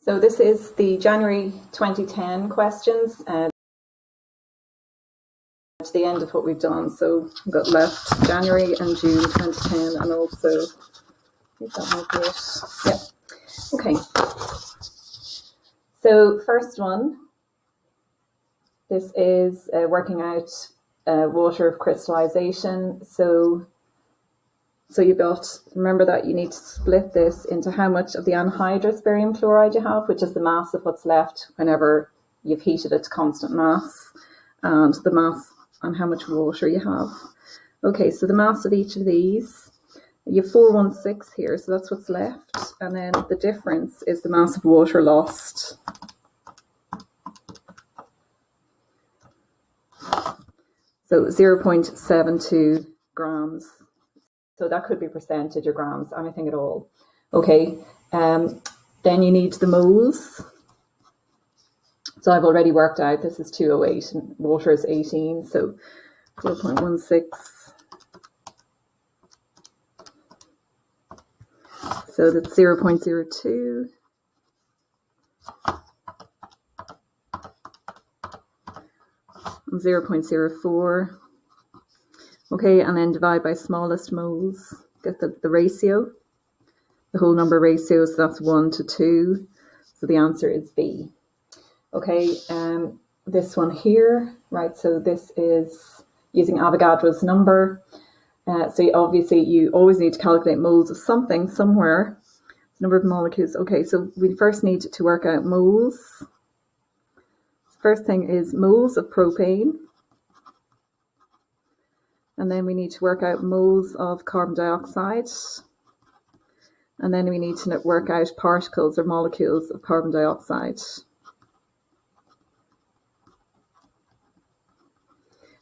So this is the January 2010 questions to the end of what we've done. So we've got left January and June 2010, and also, I think that might be it. Yeah. Okay. So first one, this is working out water of crystallization. So you've got, remember that you need to split this into how much of the anhydrous barium chloride you have, which is the mass of what's left whenever you've heated it to constant mass, and the mass and how much water you have. Okay, so the mass of each of these, you have 416 here, so that's what's left, and then the difference is the mass of water lost. So 0.72 grams. So that could be percentage or grams, anything at all. Okay, then you need the moles. So I've already worked out this is 208 and water is 18, so 4.16. So that's 0.02. And 0.04. Okay, and then divide by smallest moles, get the ratio, the whole number ratio, so that's 1 to 2. So the answer is B. Okay, this one here, right, so this is using Avogadro's number. So obviously you always need to calculate moles of something somewhere, number of molecules. Okay, so we first need to work out moles. First thing is moles of propane. And then we need to work out moles of carbon dioxide. And then we need to work out particles or molecules of carbon dioxide.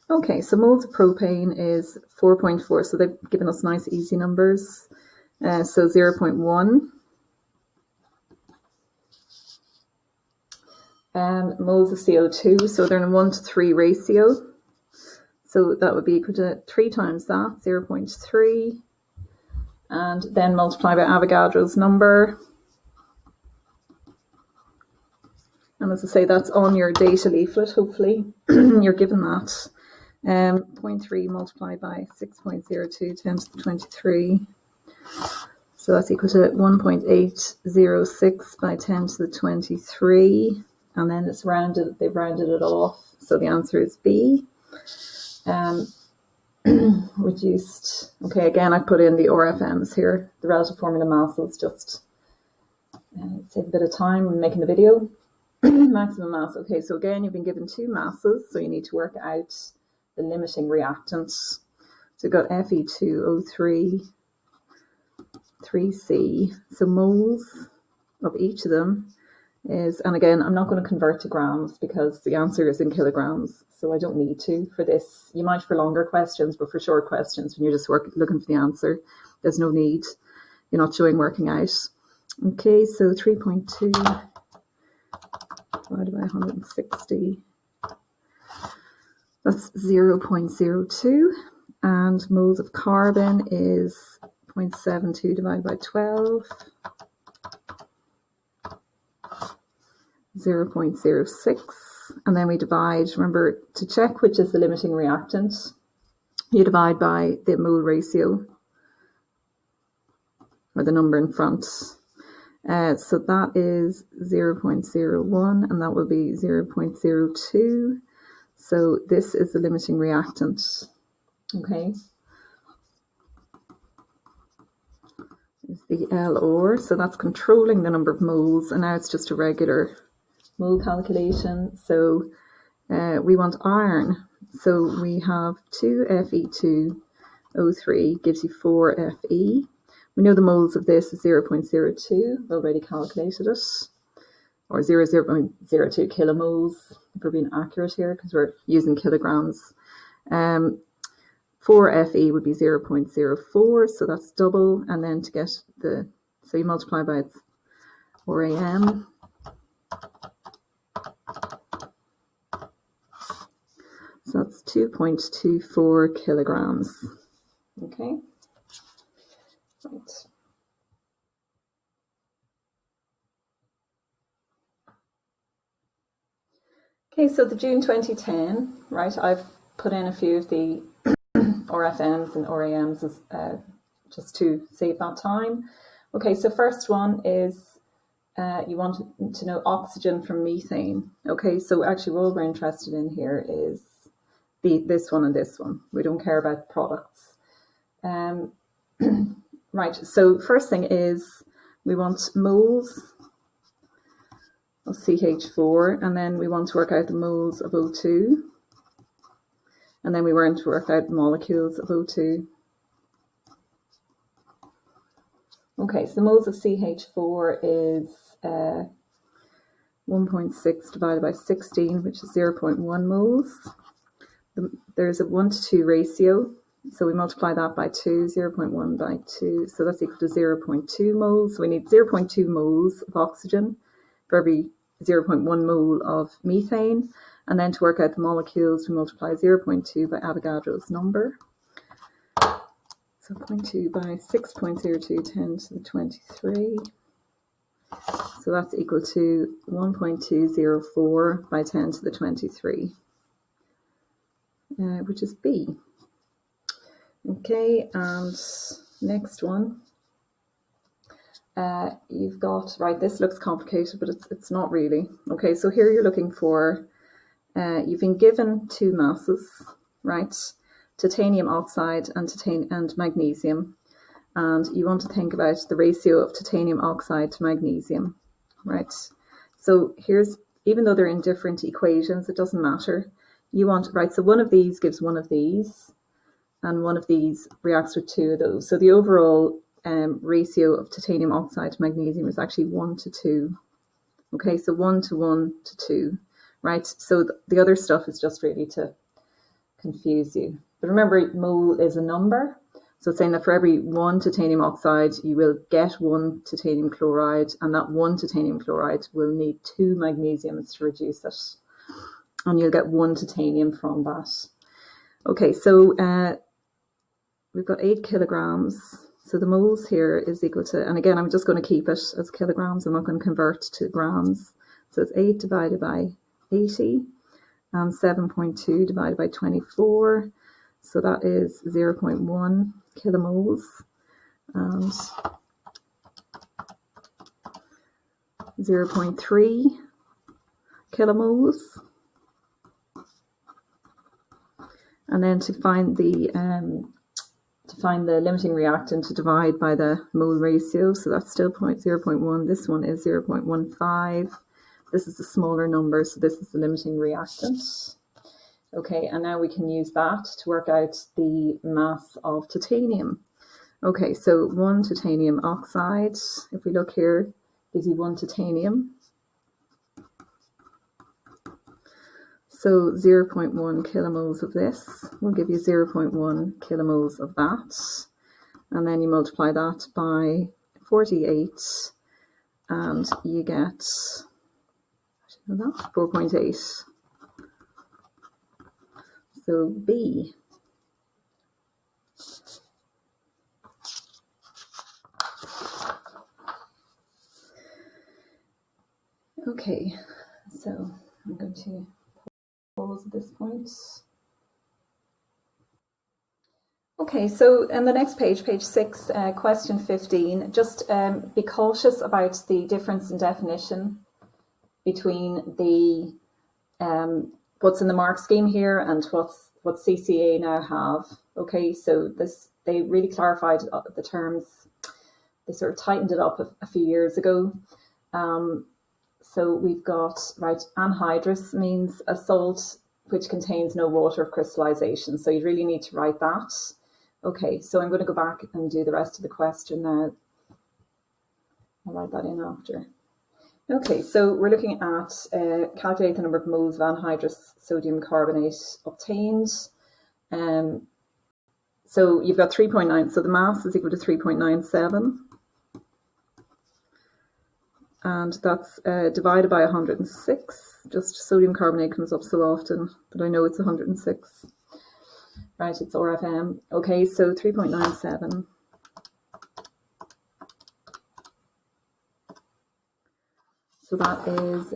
Okay, so moles of propane is 4.4. So they've given us nice easy numbers. So 0.1. Moles of CO2, so they're in a 1 to 3 ratio. So that would be equal to 3 times that, 0.3, and then multiply by Avogadro's number. And as I say, that's on your data leaflet, hopefully. You're given that. 0.3 multiplied by 6.02 10 to the 23. So that's equal to 1.806 by 10 to the 23. And then it's rounded, they've rounded it off. So the answer is B. Reduced. Okay, again, I put in the RFMs here, the relative formula masses, just save a bit of time when making the video. Maximum mass. Okay, so again, you've been given 2 masses, so you need to work out the limiting reactants. So you've got Fe2O3, 3C. So moles of each of them is, and again, I'm not going to convert to grams because the answer is in kilograms, so I don't need to for this. You might for longer questions, but for short questions, when you're just looking for the answer, there's no need. You're not showing working out. Okay, so 3.2 divided by 160. That's 0.02. And moles of carbon is 0.72 divided by 12. 0.06, and then we divide, remember to check which is the limiting reactant, you divide by the mole ratio, or the number in front. So that is 0.01, and that will be 0.02. So this is the limiting reactant, okay. Is the LR, so that's controlling the number of moles, and now it's just a regular mole calculation. So we want iron, so we have 2 Fe2O3 gives you 4 Fe. We know the moles of this is 0.02, we've already calculated it, or 0.02 kilomoles if we're being accurate here because we're using kilograms. 4 Fe would be 0.04, so that's double, and then to get the, so you multiply by its RAM. So that's 2.24 kilograms. Okay. Right. Okay, so the June 2010, right, I've put in a few of the RFMs and RAMs as, just to save that time. Okay, so first one is you want to know oxygen from methane. Okay, so actually all we're interested in here is this one and this one. We don't care about products. Right, so first thing is we want moles of CH4, and then we want to work out the moles of O2, and then we want to work out molecules of O2. Okay, so the moles of CH4 is 1.6 divided by 16, which is 0.1 moles. There's a 1 to 2 ratio, so we multiply that by 2, 0.1 by 2, so that's equal to 0.2 moles. So we need 0.2 moles of oxygen for every 0.1 mole of methane, and then to work out the molecules, we multiply 0.2 by Avogadro's number. So 0.2 by 6.02, 10 to the 23. So that's equal to 1.204 by 10 to the 23, which is B. Okay, and next one. You've got, right, this looks complicated, but it's not really. Okay, so here you're looking for, you've been given two masses, right? Titanium oxide and magnesium. And you want to think about the ratio of titanium oxide to magnesium, right? So here's, even though they're in different equations, it doesn't matter. You want, right, so one of these gives one of these, and one of these reacts with two of those. So the overall ratio of titanium oxide to magnesium is actually 1 to 2. Okay, so 1 to 1 to 2, right? So the other stuff is just really to confuse you. But remember, mole is a number. So it's saying that for every 1 titanium oxide, you will get 1 titanium chloride, and that 1 titanium chloride will need 2 magnesiums to reduce it. And you'll get 1 titanium from that. Okay, so we've got 8 kilograms. So the moles here is equal to, and again, I'm just going to keep it as kilograms. I'm not going to convert to grams. So it's 8 divided by 80, and 7.2 divided by 24. So that is 0.1 kilomoles, and 0.3 kilomoles. And then to find the limiting reactant, to divide by the mole ratio. So that's still 0.1. This one is 0.15. This is the smaller number, so this is the limiting reactant. Okay, and now we can use that to work out the mass of titanium. Okay, so 1 titanium oxide, if we look here, gives you 1 titanium. So 0.1 kilomoles of this will give you 0.1 kilomoles of that. And then you multiply that by 48, and you get 4.8. So B. Okay, so I'm going to pause at this point. Okay, so in the next page, page 6, question 15, just be cautious about the difference in definition between the what's in the mark scheme here and what CCEA now have. Okay, so this, they really clarified the terms. They sort of tightened it up a few years ago. So we've got, right, anhydrous means a salt which contains no water of crystallization. So you really need to write that. Okay, so I'm going to go back and do the rest of the question now. I'll write that in after. Okay, so we're looking at calculate the number of moles of anhydrous sodium carbonate obtained. So you've got 3.9, so the mass is equal to 3.97. And that's divided by 106. Just sodium carbonate comes up so often that I know it's 106. Right, it's RFM. Okay, so 3.97. So that is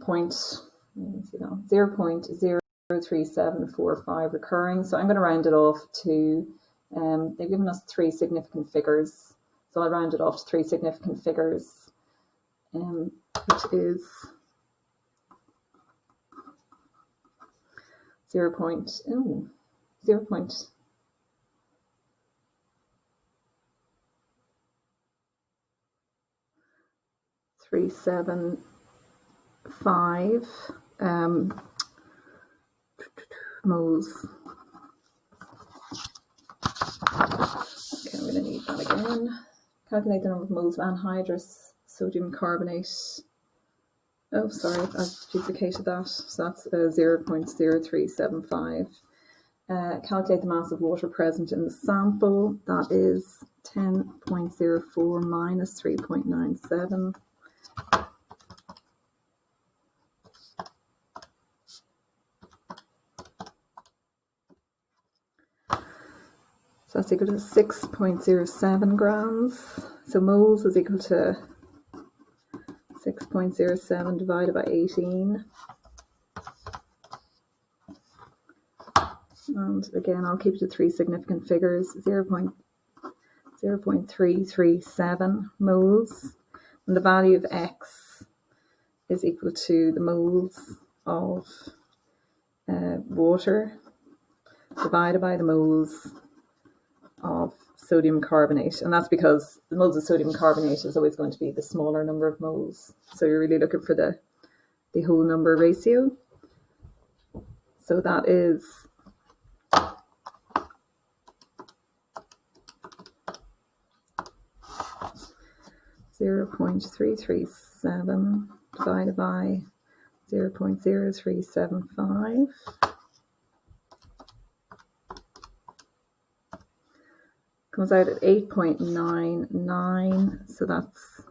0.03745 recurring. So I'm going to round it off to, they've given us 3 significant figures. So I'll round it off to 3 significant figures, which is 0.375 moles. Okay, I'm going to need that again. Calculate the number of moles of anhydrous sodium carbonate. Oh, sorry, I've duplicated that. So that's 0.0375. Calculate the mass of water present in the sample. That is 10.04 minus 3.97. So that's equal to 6.07 grams. So moles is equal to 6.07 divided by 18. And again, I'll keep it to 3 significant figures, 0.337 moles. And the value of X is equal to the moles of water divided by the moles of sodium carbonate. And that's because the moles of sodium carbonate is always going to be the smaller number of moles. So you're really looking for the whole number ratio. So that is 0.337 divided by 0.0375. Comes out at 8.99. So that's,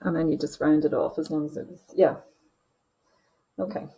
and then you just round it off as long as it was, yeah. Okay.